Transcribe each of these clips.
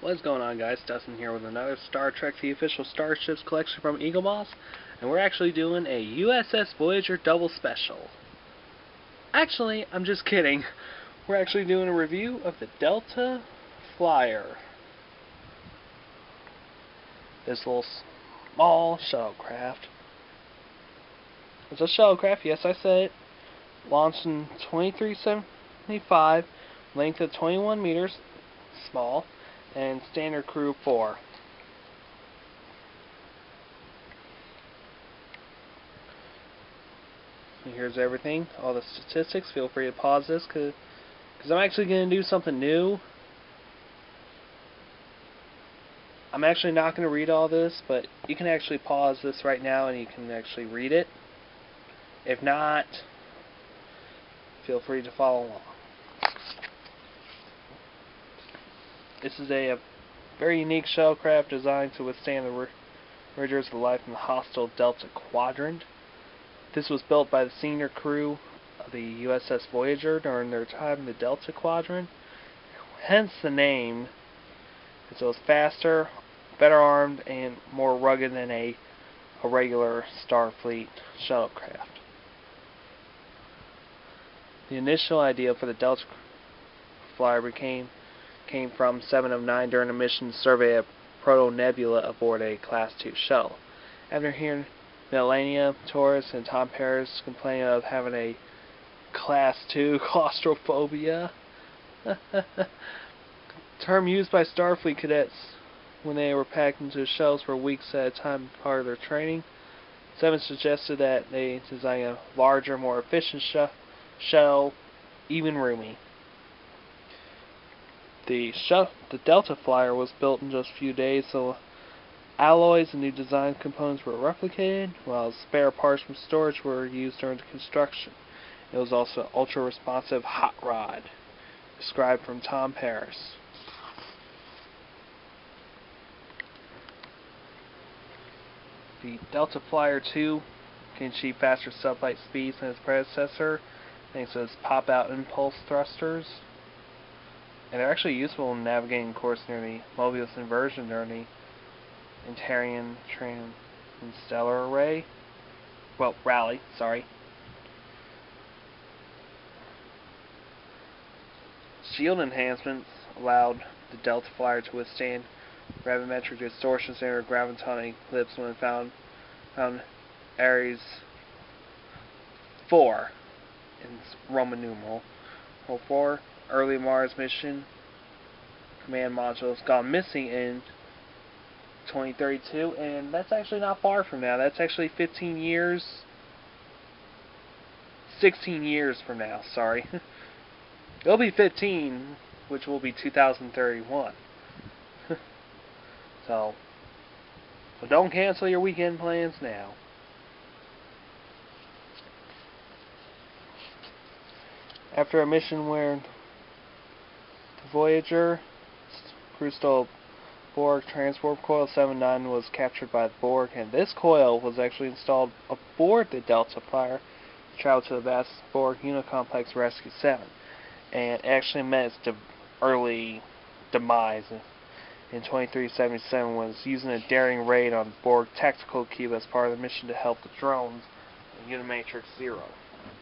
What's going on, guys? Dustin here with another Star Trek The Official Starships collection from Eagle Moss, and we're actually doing a U.S.S. Voyager double special. Actually, I'm just kidding. We're actually doing a review of the Delta Flyer. This little small shuttlecraft. It's a shuttlecraft, yes, I said it. Launched in 2375, length of 21 meters, small, and standard crew 4. And here's everything, all the statistics. Feel free to pause this because I'm actually going to do something new. I'm actually not going to read all this, but you can actually pause this right now and you can actually read it. If not, feel free to follow along. This is a very unique shuttlecraft designed to withstand the rigors of life in the hostile Delta Quadrant. This was built by the senior crew of the U.S.S. Voyager during their time in the Delta Quadrant. Hence the name. It was faster, better armed, and more rugged than a regular Starfleet shuttlecraft. The initial idea for the Delta Flyer came from 7 of 9 during a mission to survey a proto-nebula aboard a Class 2 shuttle. After hearing Melania Torres and Tom Paris complaining of having a Class 2 claustrophobia, term used by Starfleet cadets when they were packed into shells for weeks at a time, part of their training, 7 suggested that they design a larger, more efficient shell, even roomy. The Delta Flyer was built in just a few days, so alloys and new design components were replicated, while spare parts from storage were used during the construction. It was also an ultra-responsive hot rod, described from Tom Paris. The Delta Flyer 2 can achieve faster sublight speeds than its predecessor, thanks to its pop-out impulse thrusters. And they're actually useful in navigating course near the Mobius inversion during the Interior Train and Stellar Array. Well, Rally, sorry. Shield enhancements allowed the Delta Flyer to withstand gravimetric distortions and gravitonic eclipse when found Ares 4 in Roman numeral. 4. Early Mars mission command modules gone missing in 2032, and that's actually not far from now. That's actually 16 years from now, sorry. It'll be 15, which will be 2031. So don't cancel your weekend plans now. After a mission where the Voyager crew stole Borg transport coil 79 was captured by the Borg, and this coil was actually installed aboard the Delta Flyer to travel to the vast Borg Unicomplex Rescue 7, and it actually met its early demise in 2377 was using a daring raid on Borg tactical cube as part of the mission to help the drones in Unimatrix 0.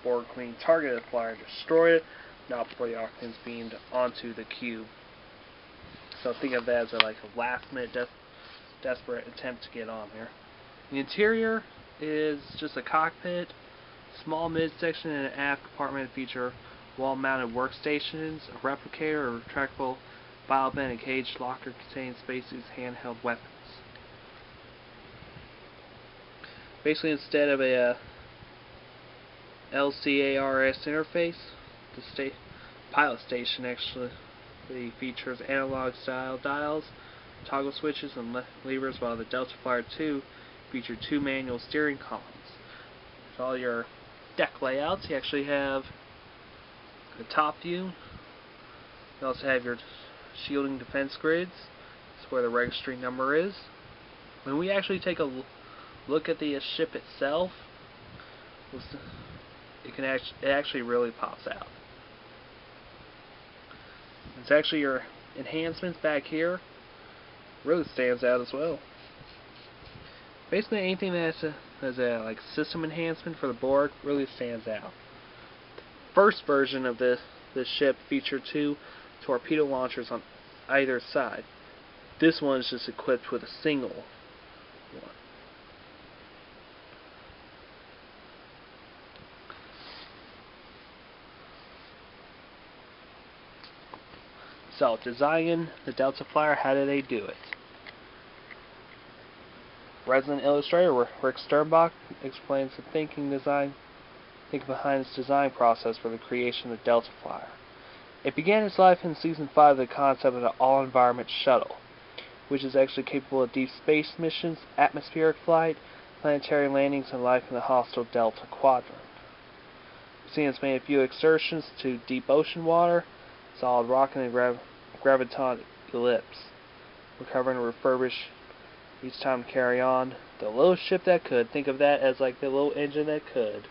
Borg Queen targeted the flyer and destroyed it, not before the occupants beamed onto the cube. So think of that as a last-minute desperate attempt to get on there. The interior is just a cockpit, small midsection, and an aft compartment that feature wall-mounted workstations, a replicator, a retractable bile bin, and cage locker containing spacesuits, handheld weapons. Basically, instead of a LCARS interface, the pilot station actually features analog style dials, toggle switches, and levers, while the Delta Flyer 2 featured 2 manual steering columns. For all your deck layouts, you actually have the top view. You also have your shielding defense grids. That's where the registry number is. When we actually take a look at the ship itself, it actually really pops out. It's actually your enhancements back here. really stands out as well. Basically, anything that has a like system enhancement for the Borg really stands out. First version of this ship featured 2 torpedo launchers on either side. This one is just equipped with a single one. So, designing the Delta Flyer, how did they do it? Resident illustrator Rick Sternbach explains the thinking behind its design process for the creation of the Delta Flyer. It began its life in Season 5 with the concept of an all-environment shuttle, which is actually capable of deep space missions, atmospheric flight, planetary landings, and life in the hostile Delta Quadrant. It's made a few excursions to deep ocean water, solid rock, and a graviton ellipse, recover and refurbish each time to carry on. The little ship that could. Think of that as like the little engine that could.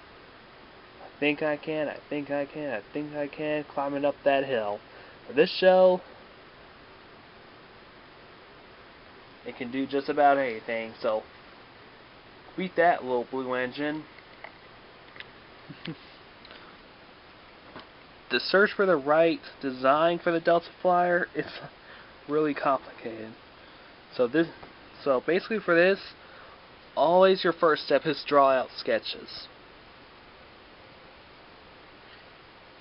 I think I can, I think I can, I think I can, climbing up that hill. For this show, it can do just about anything, so beat that little blue engine. The search for the right design for the Delta Flyer is really complicated. So basically for this, always your first step is draw out sketches.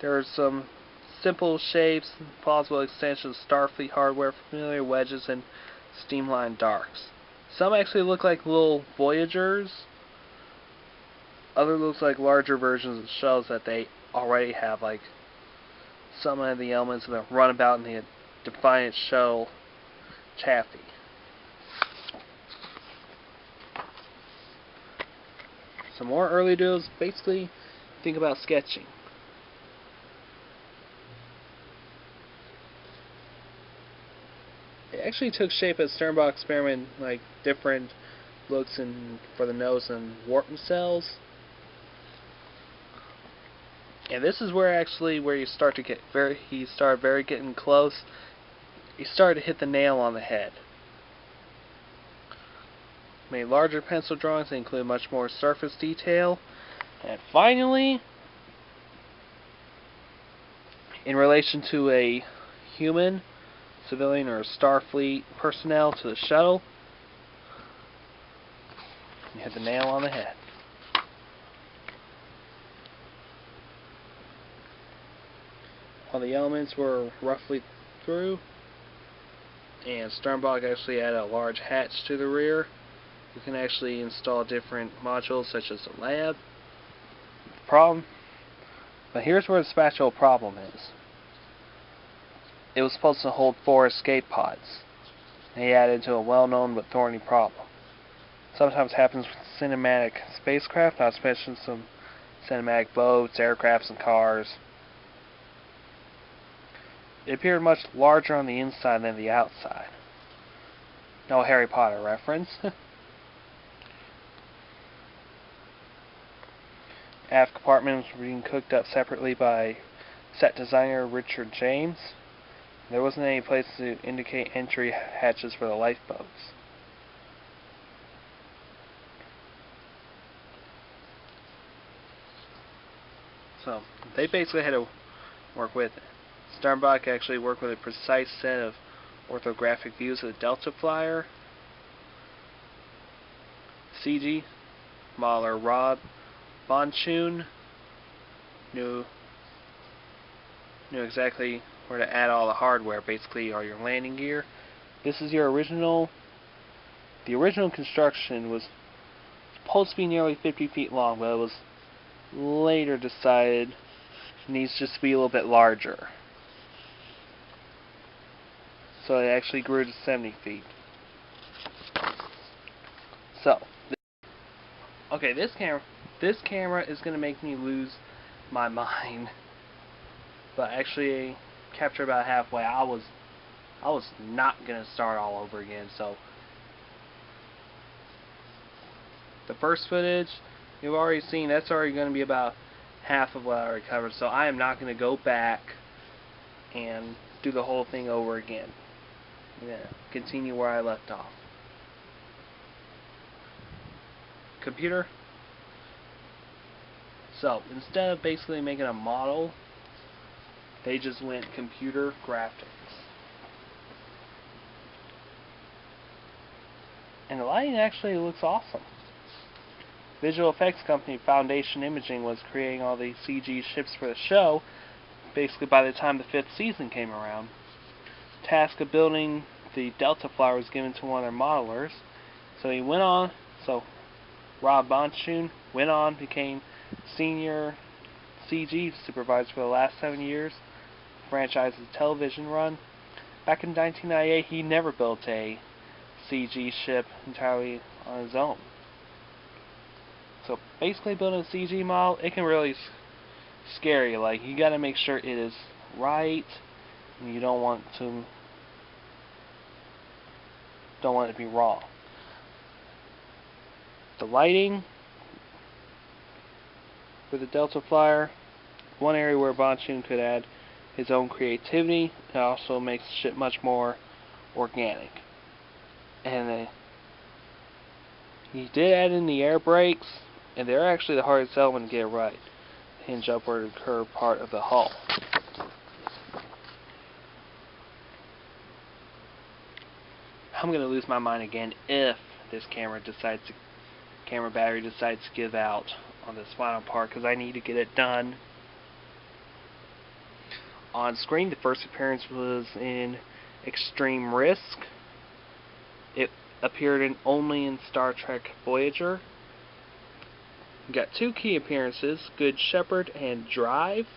There are some simple shapes, plausible extensions of Starfleet hardware, familiar wedges, and streamlined darks. Some actually look like little Voyagers. Others look like larger versions of shells that they already have, like some of the elements of the runabout in the Defiant shell chassis. Some more early doodles, basically think about sketching. It actually took shape as Sternbach experiment, like different looks for the nose and warp nacelles. And this is where you start to get he started very getting close. He started to hit the nail on the head. Made larger pencil drawings that include much more surface detail. And finally, in relation to a human, civilian, or Starfleet personnel to the shuttle, you hit the nail on the head. All the elements were roughly through, and Sternbach actually added a large hatch to the rear. You can actually install different modules such as the lab. But here's where the spatial problem is. It was supposed to hold 4 escape pods. They added to a well-known but thorny problem. Sometimes happens with cinematic spacecraft, not to mention some cinematic boats, aircrafts, and cars. It appeared much larger on the inside than the outside. No Harry Potter reference. Aft compartments were being cooked up separately by set designer Richard James. There wasn't any place to indicate entry hatches for the lifeboats. So, they basically had to work with it. Sternbach actually worked with a precise set of orthographic views of the Delta Flyer. CG modeler Rob Bonchun knew exactly where to add all the hardware, basically all your landing gear. This is your original. The original construction was supposed to be nearly 50 feet long, but it was later decided it needs just to be a little bit larger. So it actually grew to 70 feet. So, okay, this camera is going to make me lose my mind. But actually, captured about halfway. I was not going to start all over again. So, the first footage you've already seen, that's already going to be about half of what I already covered. So I am not going to go back and do the whole thing over again. Yeah, continue where I left off. Computer. So, instead of basically making a model, they just went computer graphics. And the lighting actually looks awesome. Visual effects company Foundation Imaging was creating all the CG ships for the show, basically by the time the 5th season came around. The task of building the Delta Flyer was given to one of their modelers. So Rob Bonchoon went on, became senior CG supervisor for the last 7 years. The franchise's television run. Back in 1998, he never built a CG ship entirely on his own. So basically building a CG model, it can really scare you. Like, you gotta make sure it is right, and you don't want it to be wrong. The lighting for the Delta Flyer, one area where Bonchoon could add his own creativity, it also makes the ship much more organic. And he did add in the air brakes, and they're actually the hardest element to get right. Hinge upward and curve part of the hull. I'm going to lose my mind again if this camera battery decides to give out on this final part, because I need to get it done. On screen, the first appearance was in Extreme Risk. It appeared only in Star Trek Voyager. We got 2 key appearances, Good Shepherd and Drive.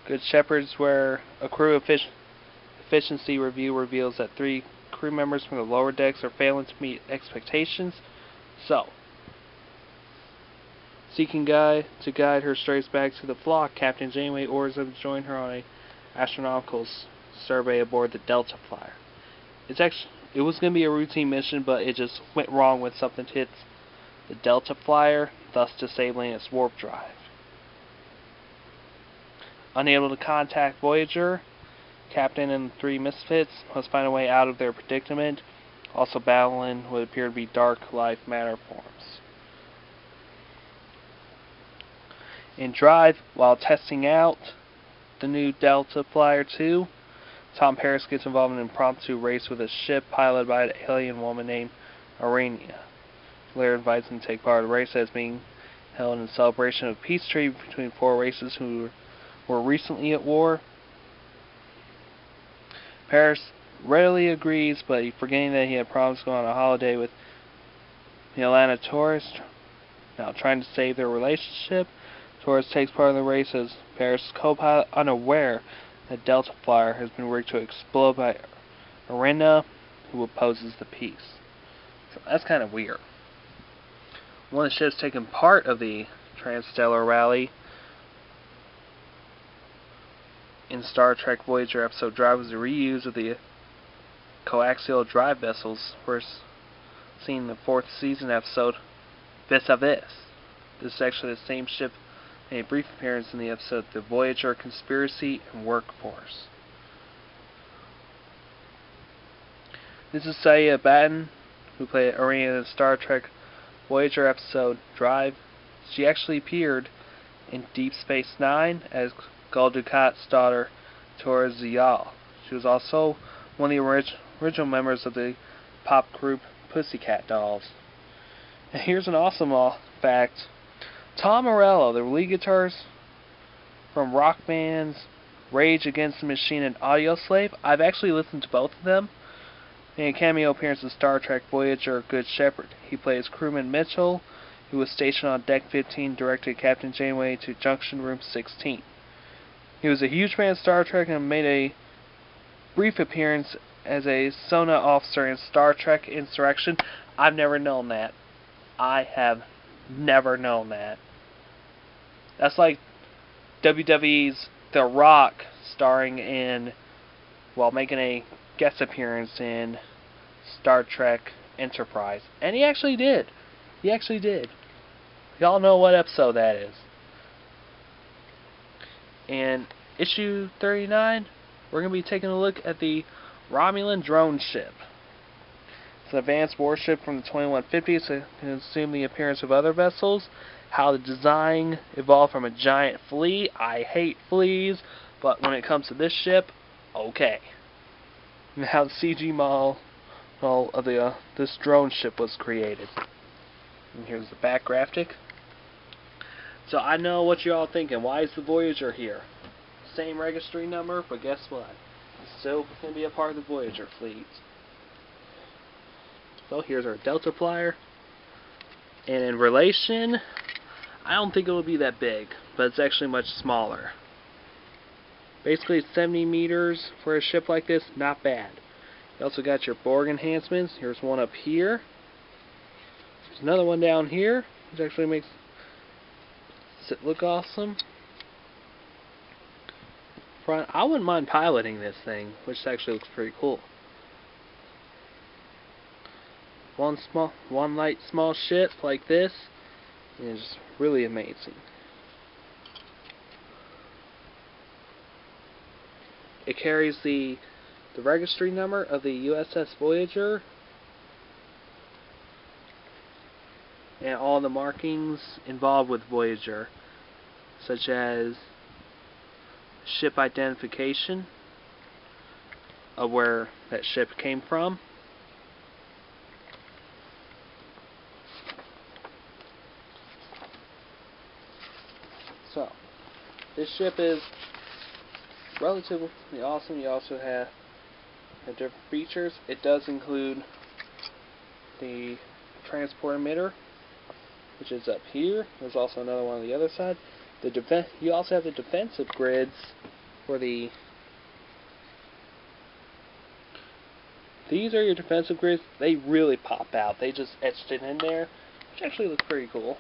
Good Shepherd's where a crew efficiency review reveals that 3 crew members from the lower decks are failing to meet expectations. So, seeking to guide her straight back to the flock, Captain Janeway orders them to join her on a astronomical survey aboard the Delta Flyer. It was going to be a routine mission, but it just went wrong when something hit the Delta Flyer, thus disabling its warp drive. Unable to contact Voyager, Captain and the 3 misfits must find a way out of their predicament, also battling what appear to be dark life matter forms. In Drive, while testing out the new Delta Flyer 2, Tom Paris gets involved in an impromptu race with a ship piloted by an alien woman named Arania. Blair invites him to take part in the race as being held in celebration of a peace treaty between 4 races who were recently at war. Paris readily agrees, but forgetting that he had promised to go on a holiday with Milana Torres. Now, trying to save their relationship, Torres takes part in the race as Paris' co-pilot, unaware that Delta Flyer has been rigged to explode by Arena, who opposes the peace. So that's kind of weird. One of the ships taking part of the Transstellar Rally in Star Trek Voyager episode Drive was a reuse of the coaxial drive vessels first seen in the 4th season episode Vis-a-Vis. This is actually the same ship made a brief appearance in the episode The Voyager Conspiracy and Workforce. This is Saya Batten, who played Arena in the Star Trek Voyager episode Drive. She actually appeared in Deep Space Nine as Gul Dukat's daughter, Torres Ziyal. She was also one of the original members of the pop group Pussycat Dolls. And here's an awesome fact. Tom Morello, the lead guitarist from rock bands Rage Against the Machine and Audioslave, I've actually listened to both of them. In a cameo appearance in Star Trek Voyager Good Shepherd, he plays crewman Mitchell, who was stationed on Deck 15, directed Captain Janeway to Junction Room 16. He was a huge fan of Star Trek and made a brief appearance as a Sona officer in Star Trek Insurrection. I've never known that. I have never known that. That's like WWE's The Rock starring in, making a guest appearance in Star Trek Enterprise. And he actually did. He actually did. Y'all know what episode that is. In issue 39, we're going to be taking a look at the Romulan drone ship. It's an advanced warship from the 2150s that can assume the appearance of other vessels. How the design evolved from a giant flea. I hate fleas, but when it comes to this ship, okay. And how the CG model of this drone ship was created. And here's the back graphic. So I know what you're all thinking. Why is the Voyager here? Same registry number, but guess what? It's still going to be a part of the Voyager fleet. So here's our Delta Flyer. And in relation, I don't think it will be that big, but it's actually much smaller. Basically, it's 70 meters for a ship like this, not bad. You also got your Borg enhancements. Here's one up here. There's another one down here, which actually makes it look awesome. Front, I wouldn't mind piloting this thing, which actually looks pretty cool. One light small ship like this is really amazing. It carries the registry number of the U.S.S. Voyager and all the markings involved with Voyager, such as ship identification of where that ship came from, so this ship is relatively awesome. You also have different features. It does include the transport emitter, which is up here. There's also another one on the other side. You also have the defensive grids for the. These are your defensive grids. They really pop out. They just etched it in there, which actually looks pretty cool.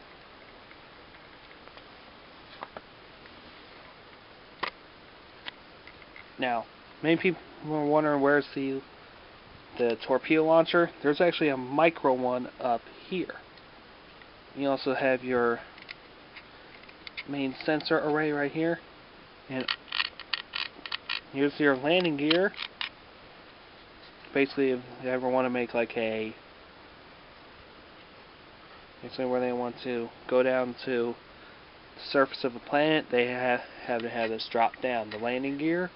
Now, many people were wondering where's the torpedo launcher. There's actually a micro one up here. You also have your main sensor array right here, and here's your landing gear. Basically, if you ever want to make like basically where they want to go down to the surface of a planet, they have to have this drop down, the landing gear.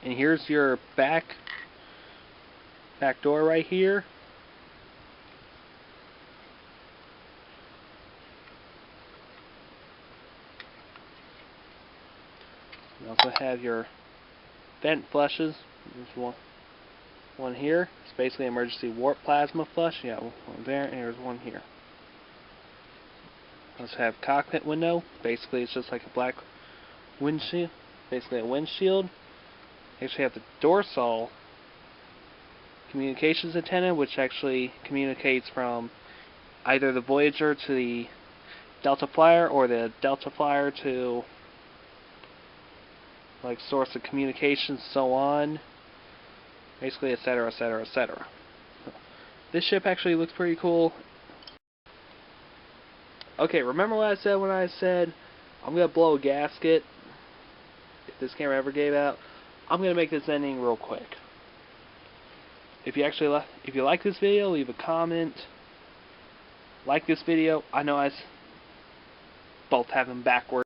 And here's your back door right here. You also have your vent flushes. There's one here. It's basically emergency warp plasma flush. You got one there, and there's one here. You also have cockpit window. Basically, it's just like a black windshield. Basically, a windshield. You actually have the dorsal communications antenna, which actually communicates from either the Voyager to the Delta Flyer, or the Delta Flyer to like source of communications, so on. Basically, etc., etc., etc. This ship actually looks pretty cool. Okay, remember what I said when I said I'm gonna blow a gasket if this camera ever gave out? I'm gonna make this ending real quick. If you like this video, leave a comment. Like this video. I know both have them backwards.